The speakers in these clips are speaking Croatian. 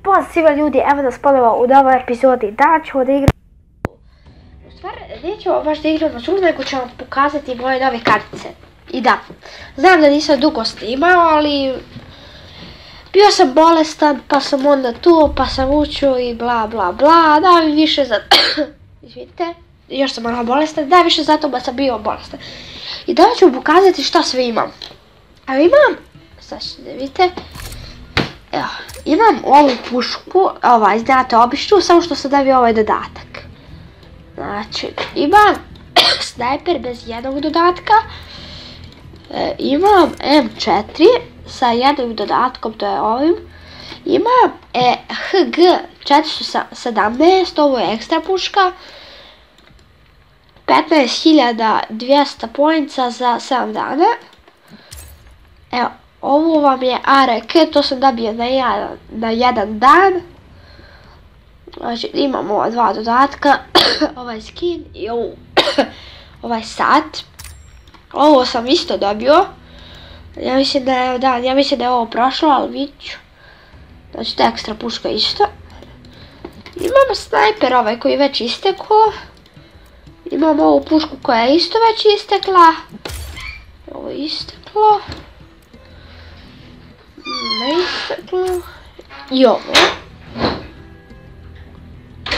Pozdrav svima ljudi, evo nas ponovo u novoj epizodi. Danas ćemo da igramo... U stvari, nećemo baš da igramo čudo, nego ću vam pokazati moje nove kartice. I da, znam da nisam dugo snimao, ali... Bio sam bolestan, pa sam onda tu, pa sam učio i bla bla bla, da mi više za... Izvinite, još sam malo bolestan, da više zato ba sam bio bolestan. I danas ću vam pokazati šta sve imam. Evo imam, sad ćete vidite, evo, imam ovu pušku, znate običnu, samo što sam davio ovaj dodatak. Znači, imam snajper bez jednog dodatka, imam M4 sa jednim dodatkom, to je ovim, imam HG 417, ovo je ekstra puška, 15.200 poinca za 7 dana. Evo, ovo vam je ARK, to sam dobio na jedan dan. Znači, imam ova dva dodatka, ovaj skin i ovaj sat. Ovo sam isto dobio. Ja mislim da je ovo prošlo, ali vidit ću. Znači, ta ekstra puška isto. Imam snajper ovaj koji je već istekao. Imam ovu pušku koja je isto već istekla. Ovo je isteklo. Ne isteklo. I ovo.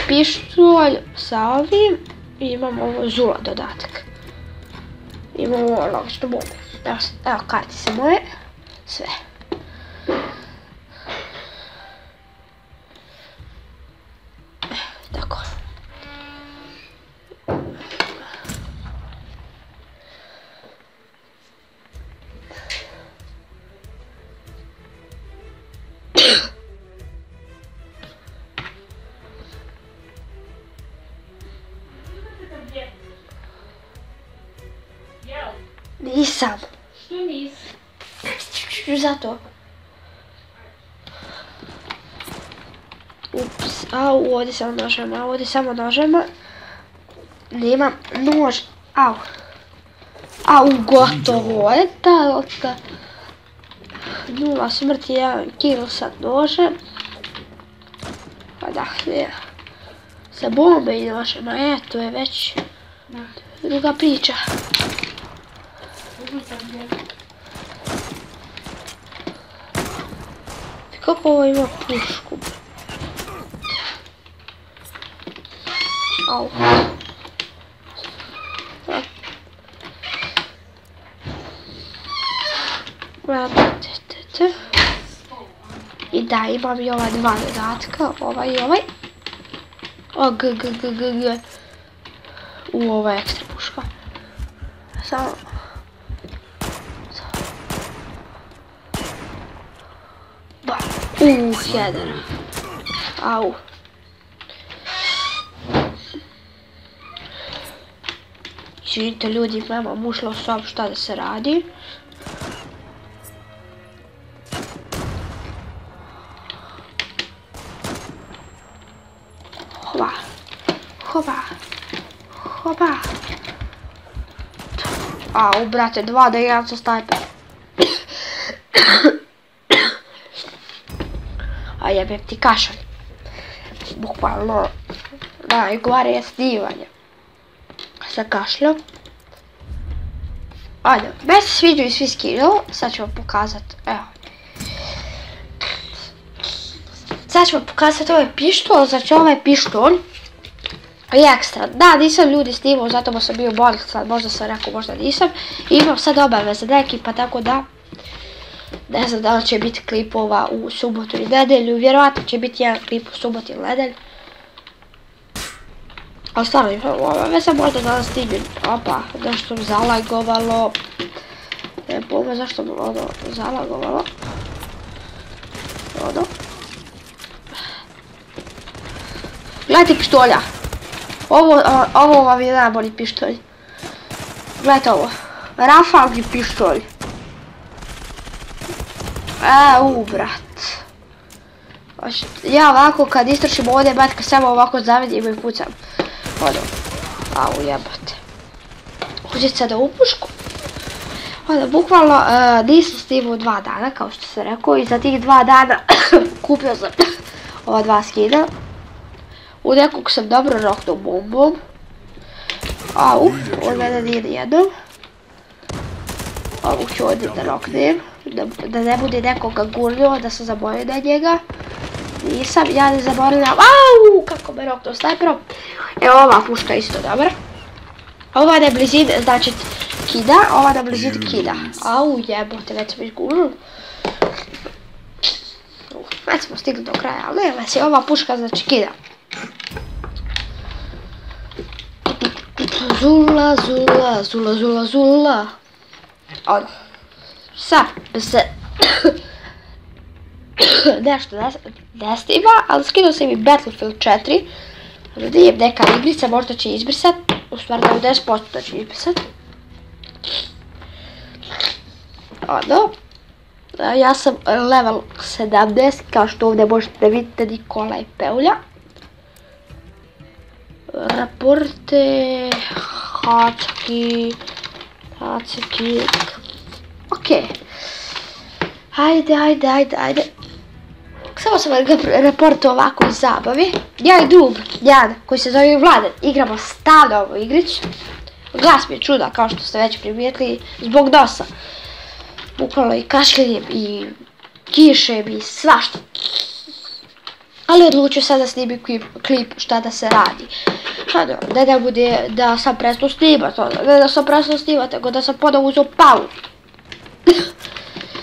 Pištolj sa ovim. I imam ovo Zula dodatak. Imam ovo logično bombe. Evo kartice moje. Sve. Tako. Nisam. Što nisi? Zato. Ups, ovdje samo nožema, Nemam nož, gotovo, eto. 0 smrti, 1 kill sa nožem. Pa da, sa bombe i nožema, to je već druga priča. Kako ovo ima pušku? Au. I da, imam i ova dva dodatka, ovaj i ovaj. Ovo je ekstra puška. Samo... jedan. Au. Izvinite ljudi, mama ušla u sobu šta da se radi. Hoba. Au, brate, 2 da igram sa snajper. A jebem ti kašalj. Bukvalno najgore je snimanje sa kašljom. Ajde, meni se sviđaju svi skinovi, sad ću vam pokazat, evo. Sad ću vam pokazat ovaj pištolj, znači ovaj pištolj je ekstra. Da, nisam ljudi snimao, zato sam bio bolestan, možda sam rekao, možda nisam. I imam sad obaveze neki, pa tako da ne znam da li će biti klipova u subotu i nedelju, vjerovatno će biti jedan klip u subotu ili nedelju. Ali stvarno imam obaveze, možda danas snimim, nešto mi zalagovalo. Ne pojma zašto mi zalagovalo. Gledajte pištolja. Ovo vam je najbolji pištolj. Gledajte ovo. Rafalski pištolj. Brat. Ja ovako kad istrčim ovdje batka samo ovako zavidim i pucam. Jebate. Uđeti sada u pušku. Bukvalno nisam snimao 2 dana kao što sam rekao i za tih 2 dana kupio sam ova dva skina. U nekog sam dobro roknuo bombom. Au, od mene nije nijednom. Ovog ću ovdje da roknem. Da ne bude nekoga gurnuo, da se zaboravim na njega. Nisam, ja ne zaboravljam. Au, kako me roknuo snajperom. Evo ova puška isto dobra. Ova na blizini, znači kida, ova na blizini kida. Au, jebote, već sam izgurnuo. Već smo stigli do kraja, ali nema se, ova puška znači kida. Zula, zula, zula, zula, zula. Ono. Sad bi se nešto destiva, ali skinuo sam i Battlefield 4. Nije neka igrica, možda će izbrisat. U stvari 90% će izbrisat. Ono. Ja sam level 70, kao što ovdje možete vidjeti Nikola i Peulja. Raporte, Hacki, okej. Ajde. Samo sam reportao ovako iz zabavi. Ja i Dub, jedan koji se zove Vladen, igramo stalno ovu igricu. Glas mi je čuda, kao što ste već primijetili, zbog nosa. Bukvalno i kašljenjem i kišem i svašta. Ali odlučio sam da snimim klip šta da se radi. Da ne bude da sam prestao snimat, ne da sam prestao snimat, nego da sam ponovo uzeo pauzu.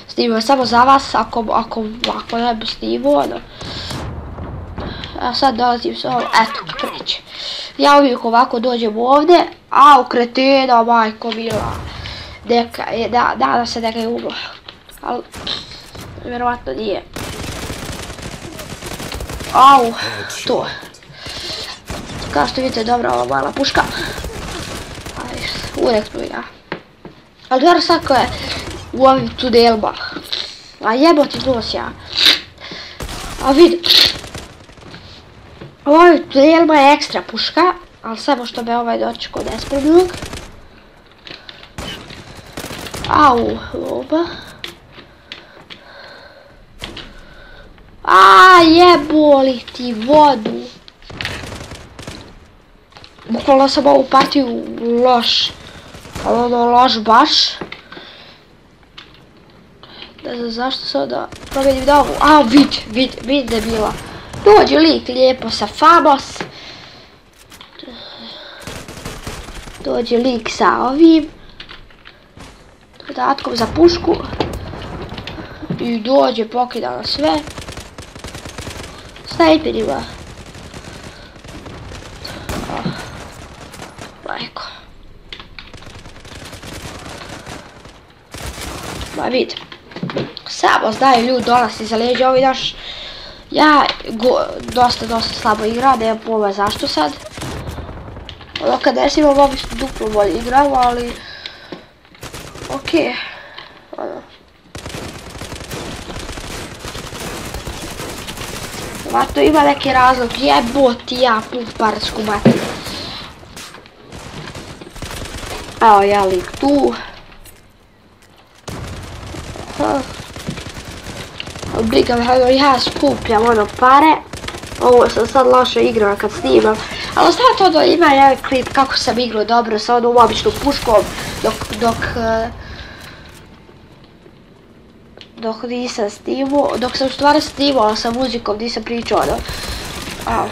Snimio samo za vas, ako ne bi snimio, ono. A sad dolazim se ovo, eto, kreće. Ja uvijek ovako dođem ovdje, a u kretina, majko mila. Da se neka je umla. Ali, vjerovatno nije. Au, to. Kao što vidite, dobra ova mala puška. Ureknu ja. Ali dobro sad ko je u ovim tunelima. A jeboti nos ja. A vidi. U ovim tunelima je ekstra puška. Ali samo što me ovaj dočekao nespremnog. Au, loba. A jeboli ti vodu. Bukvalno sam ovu partiju loš. Ali ono loš baš. Ne znam zašto sad da promijenim da ovu. A vid debila. Dođe lik lijepo sa Famos. Dođe lik sa ovim dodatkom za pušku. I dođe pokida na sve. Snajperima. Majko. Ma vid. Samo znaju ljudi dolazi za leđa ovi naš. Ja dosta slabo igram, nemam pojma zašto sad. Ono kad ne imam obično duplo bolje igram, ali okej. Ono. Vato ima neki razlog, jeboti ja pumparsku materiju. Evo ja lik tu. Briga me, ja skupljam ono pare. Ovo sam sad loše igrao kad snimam. Ali ostavite ono, ima jedan klip kako sam igrao dobro sa onom običnom puškom dok nisam snimao, dok sam u stvari snimao sa muzikom, nisam pričao ono. Au,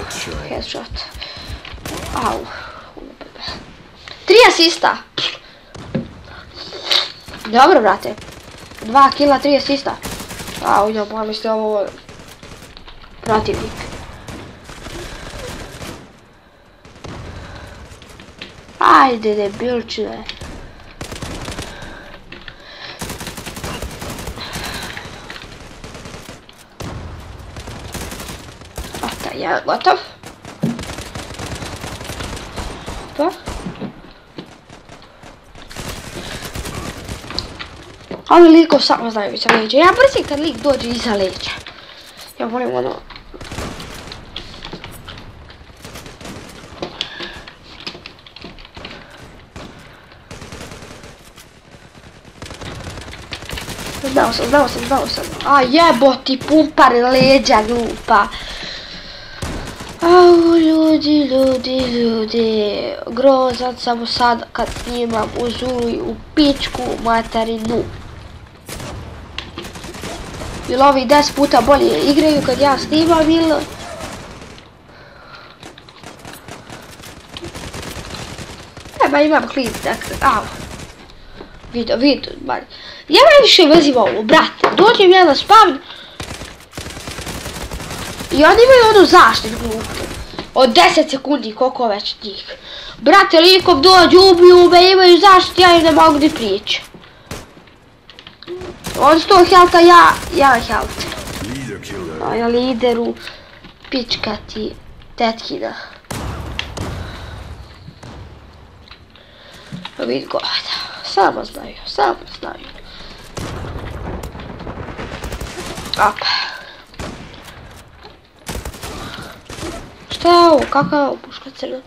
headshot. Au. 3 asista! Dobro, brate. 2 killa, 3 asista. Au, ja mislim ovo protivnik. Ajde, debilčine. Ota, ja gotov. Pa. Ovi likov samo znaju iza leđa. Ja brzim kad lik dođe iza leđa. Ja volim ono. Znao sam. A jeboti pumpar leđa glupa. Au, ljudi, grozan samo sad kad snimam u Zulu u pičku materinu. Ili ovi 10 puta bolje igraju kad ja snimam ili... Eba imam klip, dakle, Vidio, ja najviše vezim ovo, brate, dođem ja na spawn i oni imaju onu zaštitu glupu, od 10 sekundi, koliko već njih. Brate, likom dođu, ubiju me, imaju zaštitu, ja im ne mogu ni prići. On 100 helta, ja 1 helt. A ja lideru, pička ti, tetkina. Vid god, samo znaju. Op. Šta je ovo, kakva je ovo puška crna?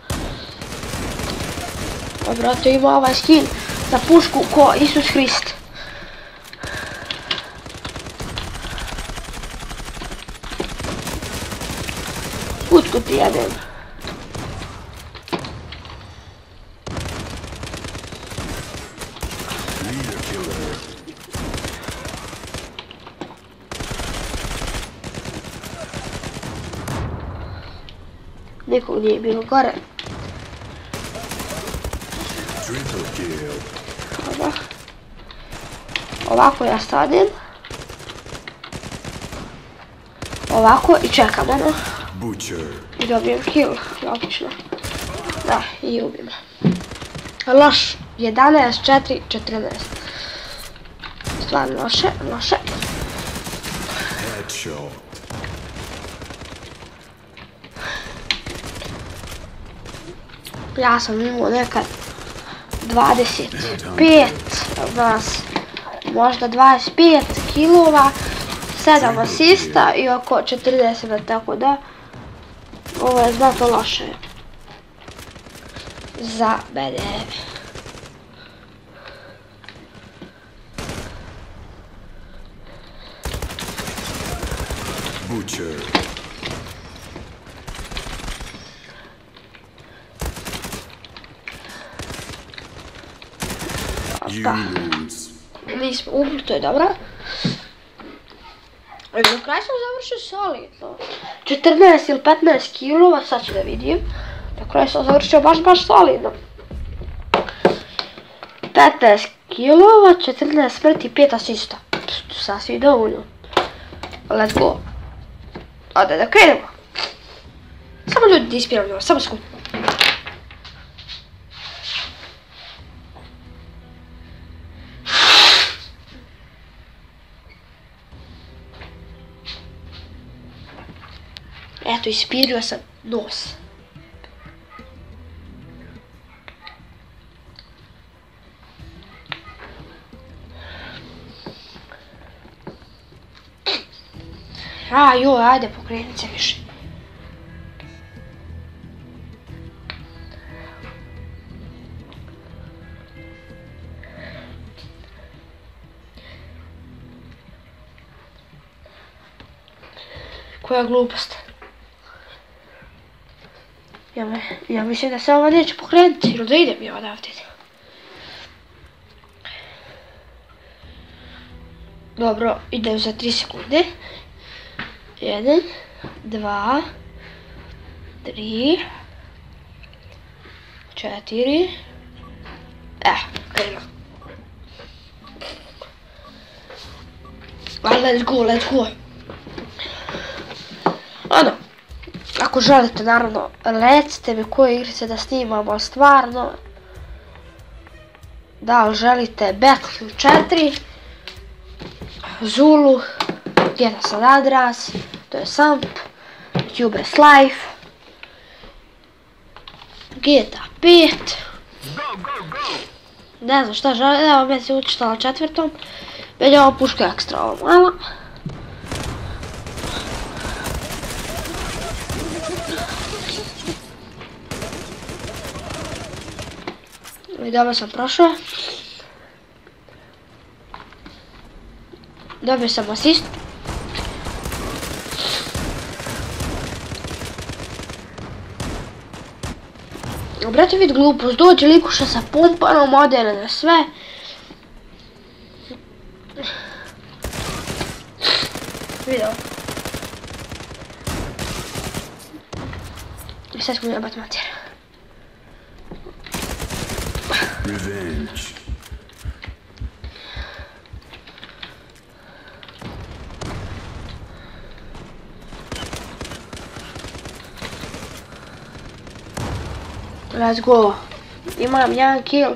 O, brate, ima ovaj skin za pušku ko Isus Hrist. Kutku ti jedem. Nikog nije bilo gore. Ovako ja stanem. Ovako i čekam ono. I dobijem kill, logično. Da, i ubim. Loš, 11, 4, 14. Stvarno loše. Ja sam imao nekad 25 nas, možda 25 kilova, 7 asista i oko 40, tako da ovo je znatno loše za mene. Da. Nismo ubili, to je dobro. Na kraju sam završio solidno. 14 ili 15 kilova, sad ću da vidim. Na kraju sam završio baš solidno. 15 kilova, 14 smrti, 5 asista. Sasvim dovoljno. Let's go. Ajde da krenemo. Samo ljudi da ispiram, samo sekundu. Eto, ispirio sam nos. Joj, ajde, pokrenut se više. Koja glupost. Ja mislim da se ovo neće pokrenuti, ili da idem ja odavde. Dobro, idem za 3 sekunde. 1, 2, 3, 4. Krenemo. Let's go. Ono. Ako želite, naravno, recite mi koje igrice da snimamo, ali stvarno, da li želite Battlefield 4, Zulu, GTA San Andreas, to je Samp, Tubeless Life, GTA 5, ne znam šta želite, evo meni se učitala 4. Meni je ovo puška ekstra, ovo mala. I dobro sam prošao. Dobio sam asist. Brate, vid glupost, dođe likuša sa pumpanom, odere na sve. Vidio. I sad ćemo jebat mater. Revenge. Let's go. Imam jedan kill,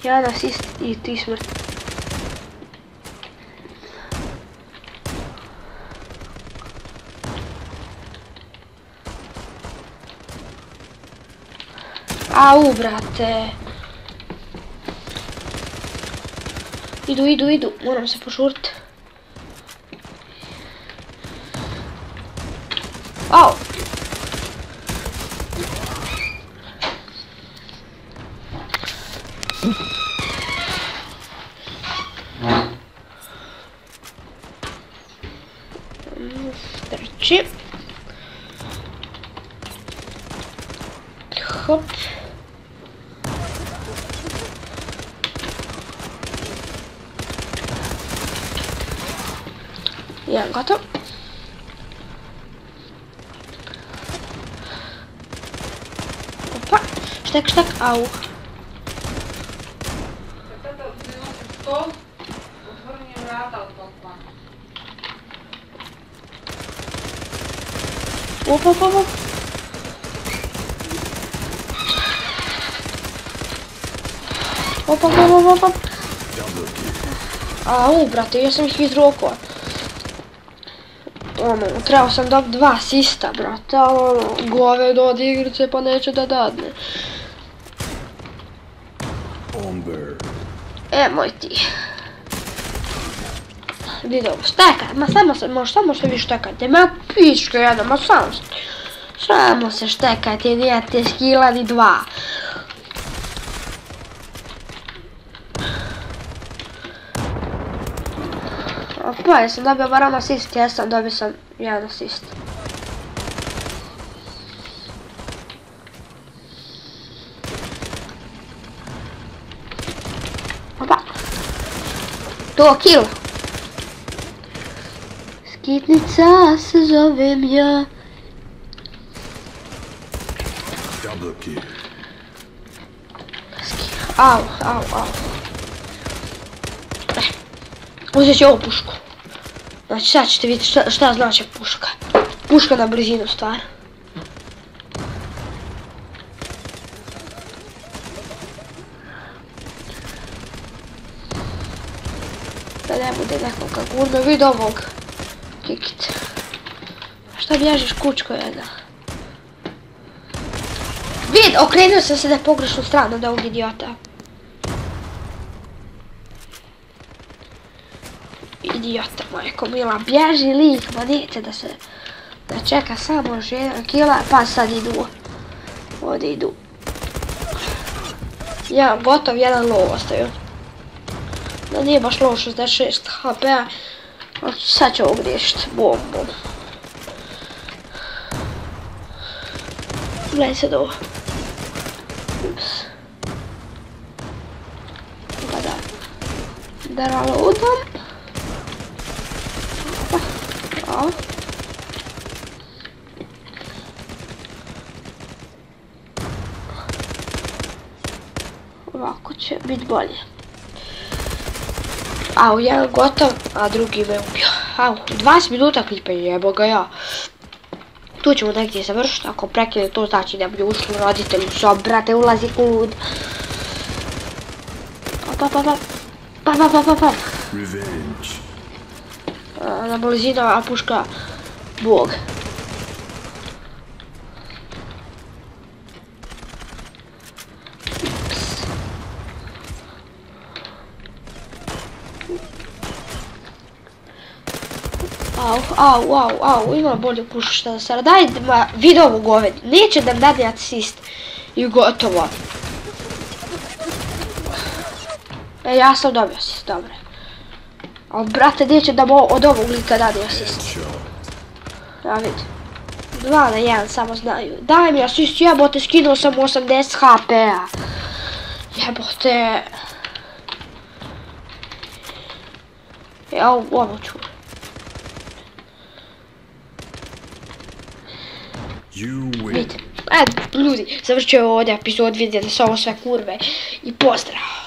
jedan assist i 3 smrti. Au, brate. Idu. Moram se pošurit. Au. Trči. Hop. Jedan gotov. Opa. Štek, au. Op. Op. Au, brate, ja sam ih izrokao. Trebao sam dobiti 2 asista, brate, govedo od igrice pa neće da dadne. Moj ti. Vidio, štekaj, možeš samo se vi štekajte, ma pička jedna, ma samo se štekajte, nijete skila ni 2. Pa, jesam dobio baram asist, dobio sam jedan asist. Opa. To kill. Skitnica se zovem ja. Double kill. Au. Uzet ću ovu pušku. Znači sad ćete vidjeti šta znači puška. Puška na blizinu stvar. Da ne bude nekoga gurno, vid ovog. Kikit. Šta bježiš kučko jedna? Vid, okrenuo sam se da je pogrešnu stranu od ovog idiota. Idiota, majko mila, bježi lik, ma neće da se... Da čeka samo još jedan kila, pa sad idu. Ovdje idu. Jedan gotov, jedan low ostaju. Da nije baš low 66 HP-a. Sad ću ovog riješiti bombom. Gledaj se do ovo. Ups. Pa da reloadam. Ovako će biti bolje. Au, jedan gotov, a drugi me ubio. Au, 20 minuta klipa, jebo ga ja. Tu ćemo negdje završiti, ako prekine to znači da bi ušli roditelji u sob, brate, ulazi kud. Pa. Revenge. Na blizina puška Bog. Au, ima bolje pušu šta da sada. Daj vid ovu goved, neće da mi dade asist. I gotovo. Ja sam dobio asist, dobro. Ali brate, neće da mu od ovog lika dade asist. Ja vidim. 2 na 1 samo znaju. Daj mi asist, jebote, skinuo sam 80 HP-a. Jebote. Evo, ono ću. You win. Vidite. Ljudi, završio ovdje epizod, vidite da su ovo sve kurve. I pozdrav!